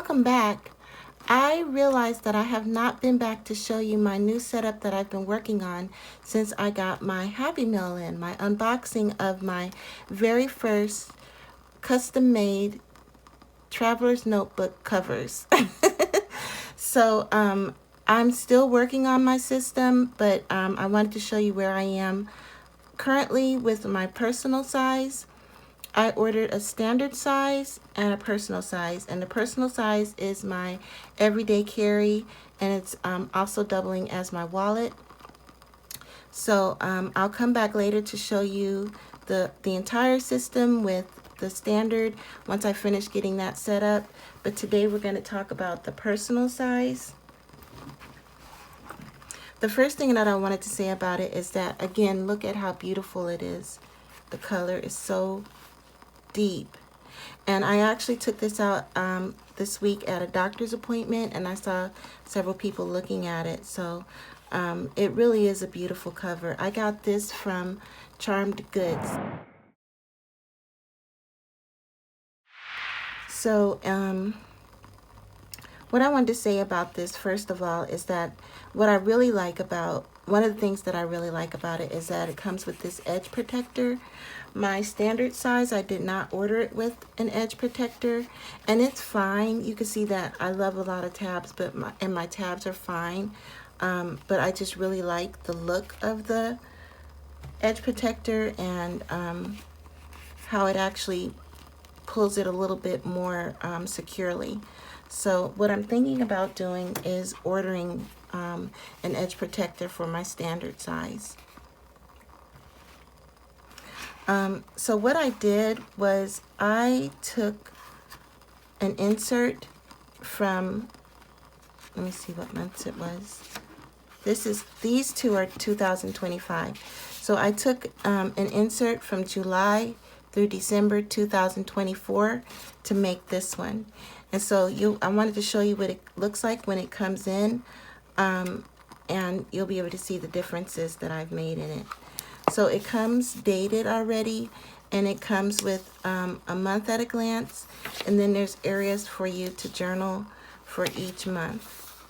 welcome back. I realized that I have not been back to show you my new setup that I've been working on since I got my Happy Meal in, my unboxing of my very first custom-made traveler's notebook covers. So I'm still working on my system, but I wanted to show you where I am currently with my personal size. I ordered a standard size and a personal size, and the personal size is my everyday carry, and it's also doubling as my wallet. So I'll come back later to show you the entire system with the standard once I finish getting that set up. But today we're going to talk about the personal size. The first thing that I wanted to say about it is that, again, look at how beautiful it is. The color is so deep. And I actually took this out this week at a doctor's appointment, and I saw several people looking at it. So it really is a beautiful cover. I got this from Charmed Goods. So what I wanted to say about this, first of all, is that what I really like about, one of the things that I really like about it is that it comes with this edge protector. My standard size, I did not order it with an edge protector, and it's fine. You can see that I love a lot of tabs, but my tabs are fine. But I just really like the look of the edge protector and how it actually pulls it a little bit more securely. So what I'm thinking about doing is ordering an edge protector for my standard size. So what I did was I took an insert from, let me see what months it was. These two are 2025. So I took an insert from July through December 2024 to make this one. And so I wanted to show you what it looks like when it comes in, and you'll be able to see the differences that I've made in it. So it comes dated already, and it comes with a month at a glance, and then there's areas for you to journal for each month.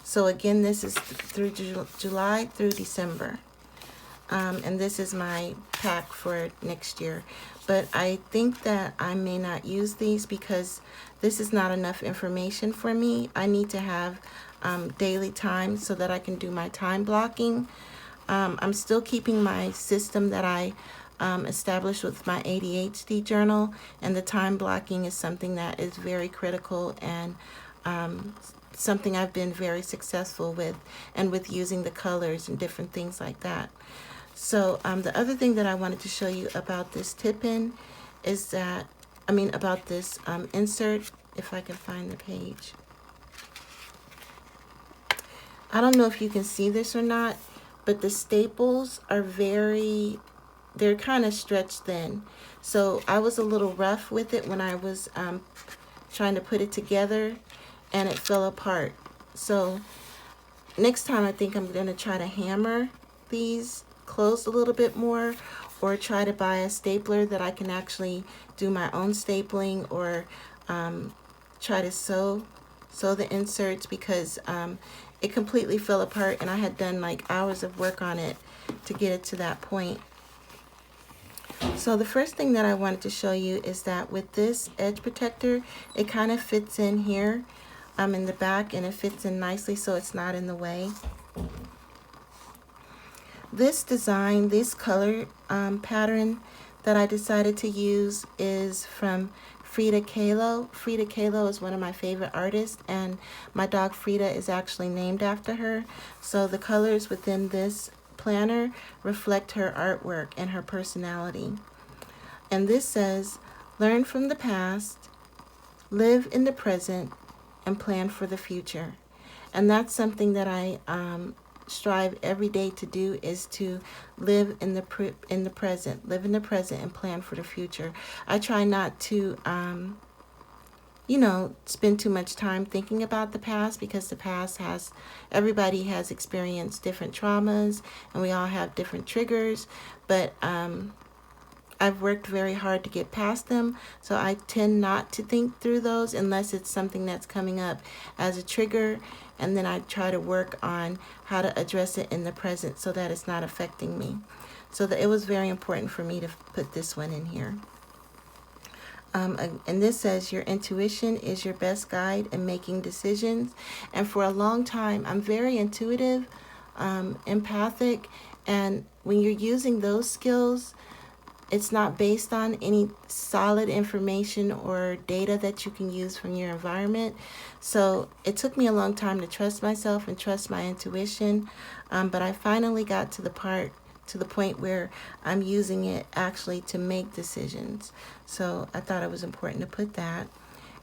So again, this is through July through December. And this is my pack for next year. But I think that I may not use these because this is not enough information for me. I need to have daily time so that I can do my time blocking. I'm still keeping my system that I established with my ADHD journal, and the time blocking is something that is very critical and something I've been very successful with, and with using the colors and different things like that. So the other thing that I wanted to show you about this tip-in is that, about this insert, if I can find the page. I don't know if you can see this or not, but the staples are they're kind of stretched thin. So I was a little rough with it when I was trying to put it together, and it fell apart. So next time I think I'm going to try to hammer these closed a little bit more, or try to buy a stapler that I can actually do my own stapling, or try to sew the inserts, because it completely fell apart, and I had done like hours of work on it to get it to that point. So the first thing that I wanted to show you is that with this edge protector, it kind of fits in here in the back, and it fits in nicely so it's not in the way. This design, this color pattern that I decided to use is from Frida Kahlo. Frida Kahlo is one of my favorite artists, and my dog Frida is actually named after her. So the colors within this planner reflect her artwork and her personality. And this says, learn from the past, live in the present, and plan for the future. And that's something that I strive every day to do, is to live in the present, live in the present and plan for the future. I try not to spend too much time thinking about the past, because the past everybody has experienced different traumas, and we all have different triggers. But I've worked very hard to get past them, so I tend not to think through those unless it's something that's coming up as a trigger, and then I try to work on how to address it in the present so that it's not affecting me. So that it was very important for me to put this one in here. And this says your intuition is your best guide in making decisions. And for a long time, I'm very intuitive, empathic, and when you're using those skills, it's not based on any solid information or data that you can use from your environment. So it took me a long time to trust myself and trust my intuition, but I finally got to the point where I'm using it actually to make decisions. So I thought it was important to put that.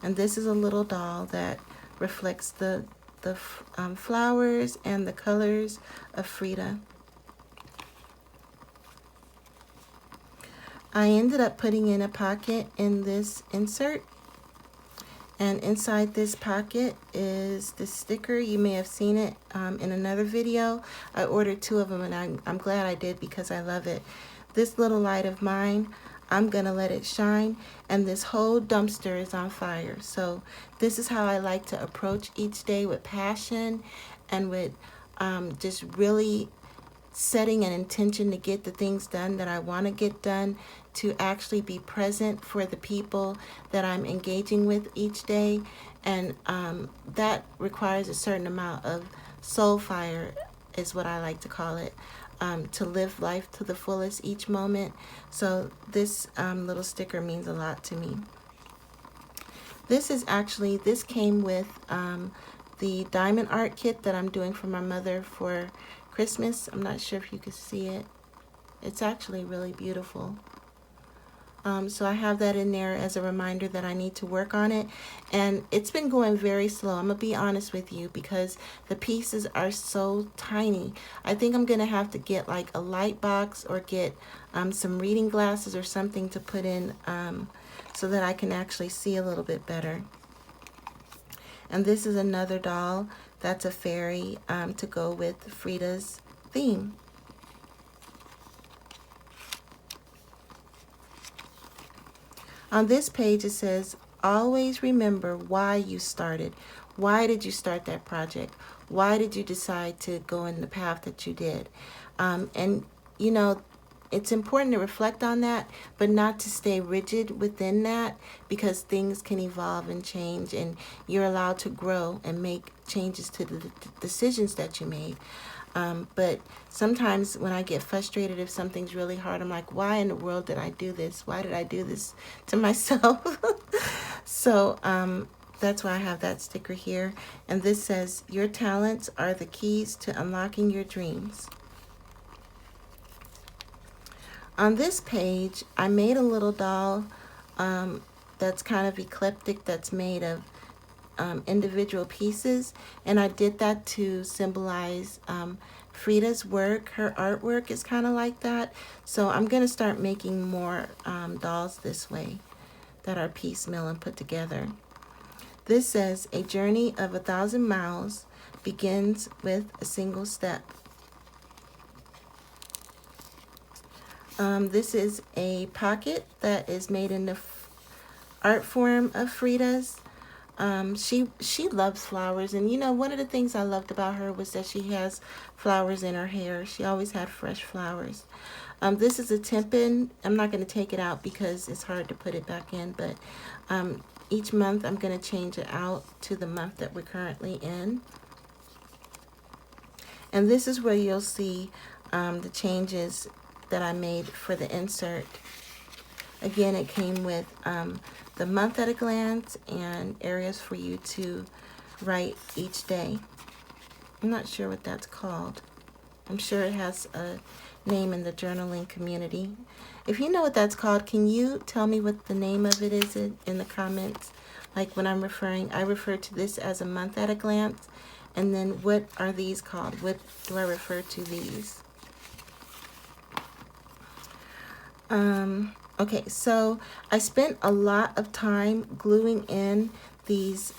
And this is a little doll that reflects the flowers and the colors of Frida. I ended up putting in a pocket in this insert, and inside this pocket is the sticker. You may have seen it in another video. I ordered 2 of them, and I'm glad I did because I love it. This little light of mine, I'm gonna let it shine, and this whole dumpster is on fire. So this is how I like to approach each day, with passion and with just really setting an intention to get the things done that I want to get done, to actually be present for the people that I'm engaging with each day. And that requires a certain amount of soul fire, is what I like to call it, to live life to the fullest each moment. So this little sticker means a lot to me. This came with the diamond art kit that I'm doing for my mother for Christmas. I'm not sure if you can see it. It's actually really beautiful. So I have that in there as a reminder that I need to work on it. And it's been going very slow. I'm going to be honest with you because the pieces are so tiny. I think I'm going to have to get like a light box or get some reading glasses or something to put in so that I can actually see a little bit better. And this is another doll that's a fairy to go with Frida's theme. On this page it says, always remember why you started. Why did you start that project? Why did you decide to go in the path that you did? And you know, it's important to reflect on that, but not to stay rigid within that, because things can evolve and change, and you're allowed to grow and make changes to the decisions that you made. But sometimes when I get frustrated, if something's really hard, I'm like, why in the world did I do this? Why did I do this to myself? So that's why I have that sticker here. And this says, your talents are the keys to unlocking your dreams. On this page, I made a little doll that's kind of eclectic, that's made of individual pieces, and I did that to symbolize Frida's work. Her artwork is kind of like that, so I'm going to start making more dolls this way that are piecemeal and put together. This says, a journey of 1,000 miles begins with a single step. This is a pocket that is made in the art form of Frida's. She loves flowers, and you know, one of the things I loved about her was that she has flowers in her hair. She always had fresh flowers. This is a Tempin. I'm not going to take it out because it's hard to put it back in, but each month I'm going to change it out to the month that we're currently in. And this is where you'll see the changes that I made for the insert. Again, it came with the month at a glance and areas for you to write each day. I'm not sure what that's called. I'm sure it has a name in the journaling community. If you know what that's called, can you tell me what the name of it is in the comments? Like when I refer to this as a month at a glance. And then what are these called? What do I refer to these? Okay, so I spent a lot of time gluing in these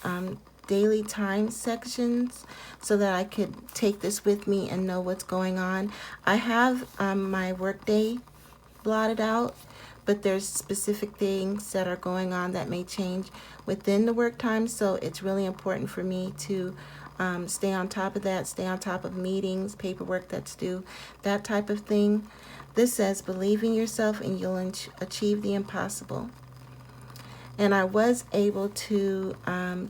daily time sections so that I could take this with me and know what's going on. I have my workday blotted out, but there's specific things that are going on that may change within the work time. So it's really important for me to stay on top of that, stay on top of meetings, paperwork that's due, that type of thing. This says, believe in yourself and you'll achieve the impossible. And I was able to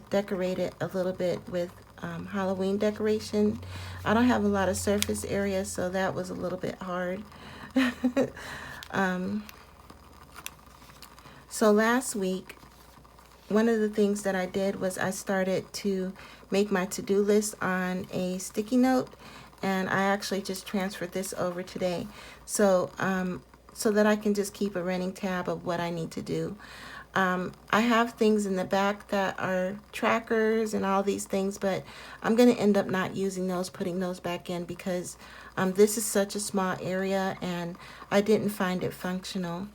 decorate it a little bit with Halloween decoration. I don't have a lot of surface area, so that was a little bit hard. So last week, one of the things that I did was I started to make my to-do list on a sticky note, and I actually just transferred this over today, so that I can just keep a running tab of what I need to do. I have things in the back that are trackers and all these things, but I'm going to end up not using those, putting those back in, because this is such a small area and I didn't find it functional.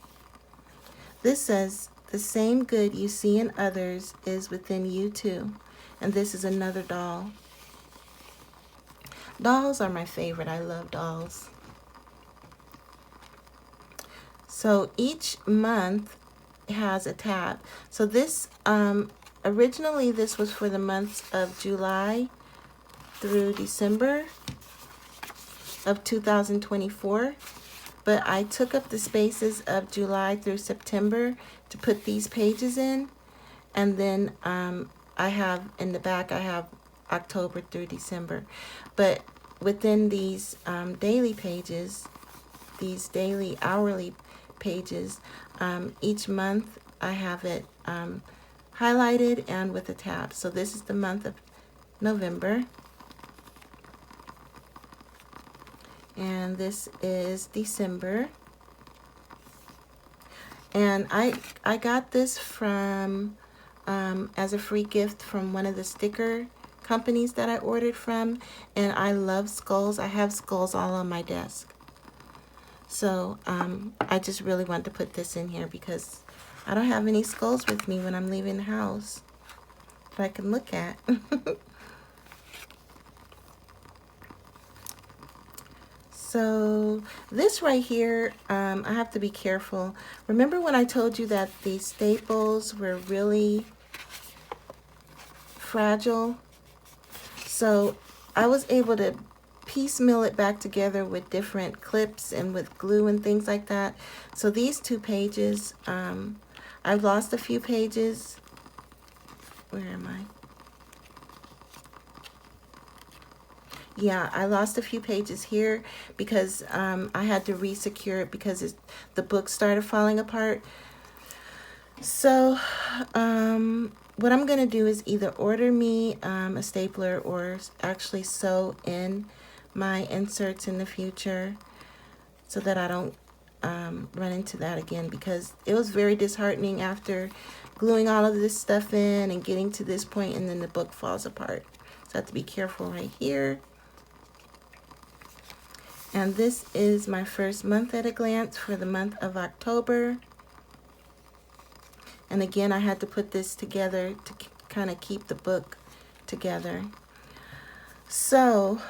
This says, the same good you see in others is within you too. And this is another doll. Dolls are my favorite. I love dolls. So each month has a tab. So this, originally this was for the months of July through December of 2024. But I took up the spaces of July through September to put these pages in. And then I have, in the back, I have October through December. But within these daily pages, these daily, hourly pages, each month I have it highlighted and with a tab. So this is the month of November. And this is December. And I got this from as a free gift from one of the sticker companies that I ordered from, and I love skulls. I have skulls all on my desk. So I just really want to put this in here because I don't have any skulls with me when I'm leaving the house that I can look at. So this right here, I have to be careful. Remember when I told you that the staples were really fragile? So I was able to piecemeal it back together with different clips and with glue and things like that. So these 2 pages, I've lost a few pages. Where am I? Yeah, I lost a few pages here because I had to re-secure it because the book started falling apart. So what I'm going to do is either order me a stapler or actually sew in my inserts in the future so that I don't run into that again, because it was very disheartening after gluing all of this stuff in and getting to this point and then the book falls apart. So I have to be careful right here. And this is my first month at a glance for the month of October. And again, I had to put this together to kind of keep the book together. So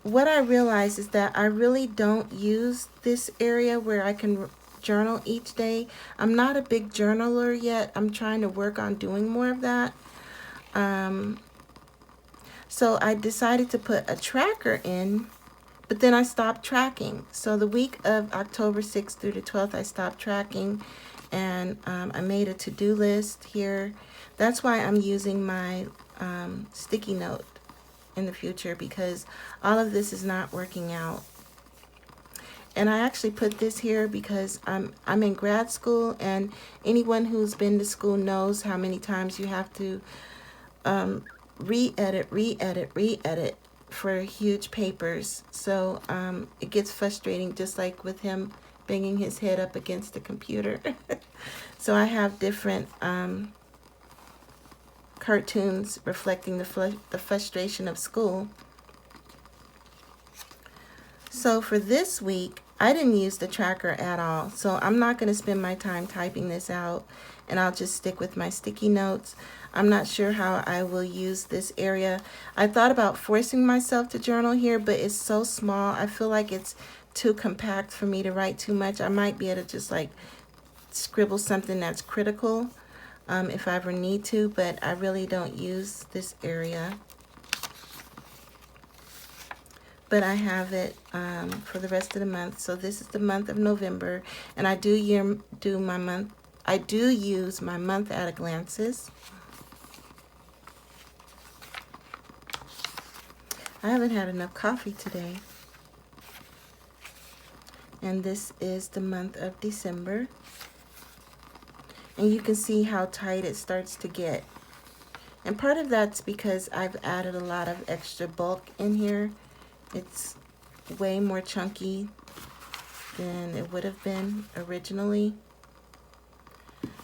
what I realized is that I really don't use this area where I can journal each day. I'm not a big journaler yet. I'm trying to work on doing more of that. So I decided to put a tracker in, but then I stopped tracking. So the week of October 6th through the 12th, I stopped tracking, and I made a to-do list here. That's why I'm using my sticky note in the future, because all of this is not working out. And I actually put this here because I'm in grad school, and anyone who's been to school knows how many times you have to re-edit for huge papers. So it gets frustrating, just like with him banging his head up against the computer. So I have different cartoons reflecting the frustration of school. So for this week, I didn't use the tracker at all. So I'm not going to spend my time typing this out, and I'll just stick with my sticky notes. I'm not sure how I will use this area. I thought about forcing myself to journal here, but it's so small. I feel like it's too compact for me to write too much. I might be able to just like scribble something that's critical if I ever need to, but I really don't use this area. But I have it for the rest of the month. So this is the month of November, and I do use my month at a glances. I haven't had enough coffee today. And this is the month of December. And you can see how tight it starts to get. And part of that's because I've added a lot of extra bulk in here. It's way more chunky than it would have been originally.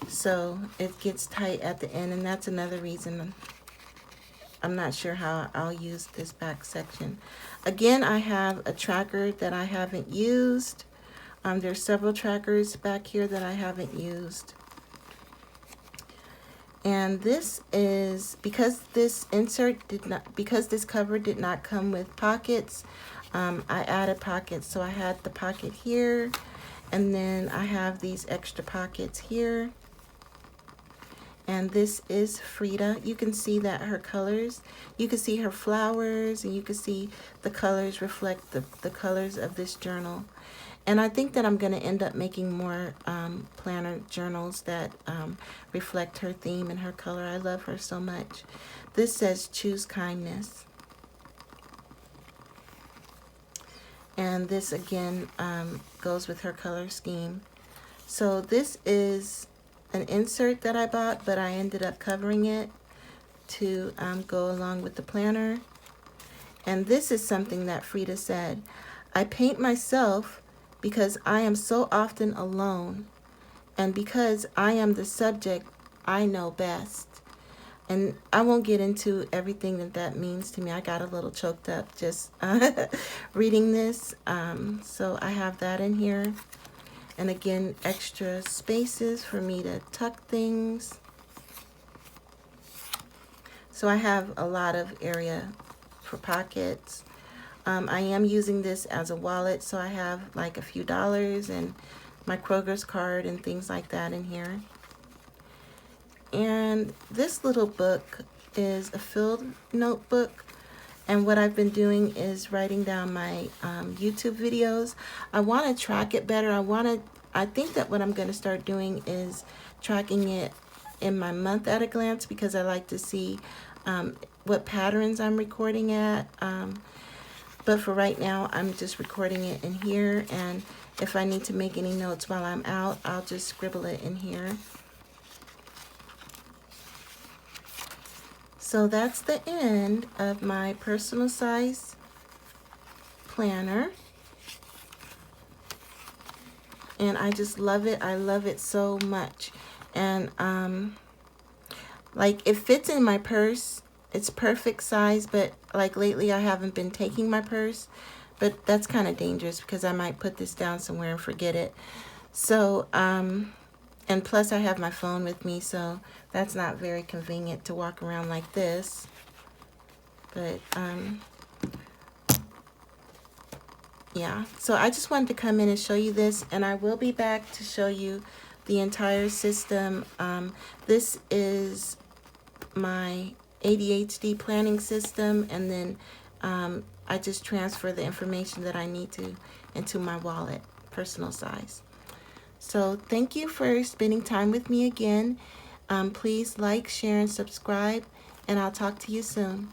So it gets tight at the end, and that's another reason I'm not sure how I'll use this back section. Again, I have a tracker that I haven't used. There's several trackers back here that I haven't used. And this is because this cover did not come with pockets. I added pockets, so I had the pocket here, and then I have these extra pockets here. And this is Frida. You can see that her colors, you can see her flowers, and you can see the colors reflect the colors of this journal. And I think that I'm going to end up making more planner journals that reflect her theme and her color. I love her so much. This says Choose Kindness. And this again goes with her color scheme. So this is an insert that I bought, but I ended up covering it to go along with the planner. And this is something that Frida said. I paint myself because I am so often alone, and because I am the subject I know best. And I won't get into everything that means to me. I got a little choked up just reading this. So I have that in here. And again, extra spaces for me to tuck things. So I have a lot of area for pockets. I am using this as a wallet, so I have like a few dollars and my Kroger's card and things like that in here. And this little book is a filled notebook, and what I've been doing is writing down my YouTube videos. I want to track it better. I think that what I'm going to start doing is tracking it in my month at a glance, because I like to see what patterns I'm recording at. But for right now, I'm just recording it in here, and if I need to make any notes while I'm out, I'll just scribble it in here. So that's the end of my personal size planner. And I just love it. I love it so much. And like, it fits in my purse. It's perfect size, but like lately I haven't been taking my purse, but that's kind of dangerous because I might put this down somewhere and forget it. So, and plus I have my phone with me, so that's not very convenient to walk around like this. But, yeah, so I just wanted to come in and show you this, and I will be back to show you the entire system. This is my ADHD planning system, and then I just transfer the information that I need to into my wallet, personal size. So thank you for spending time with me again. Please like, share, and subscribe, and I'll talk to you soon.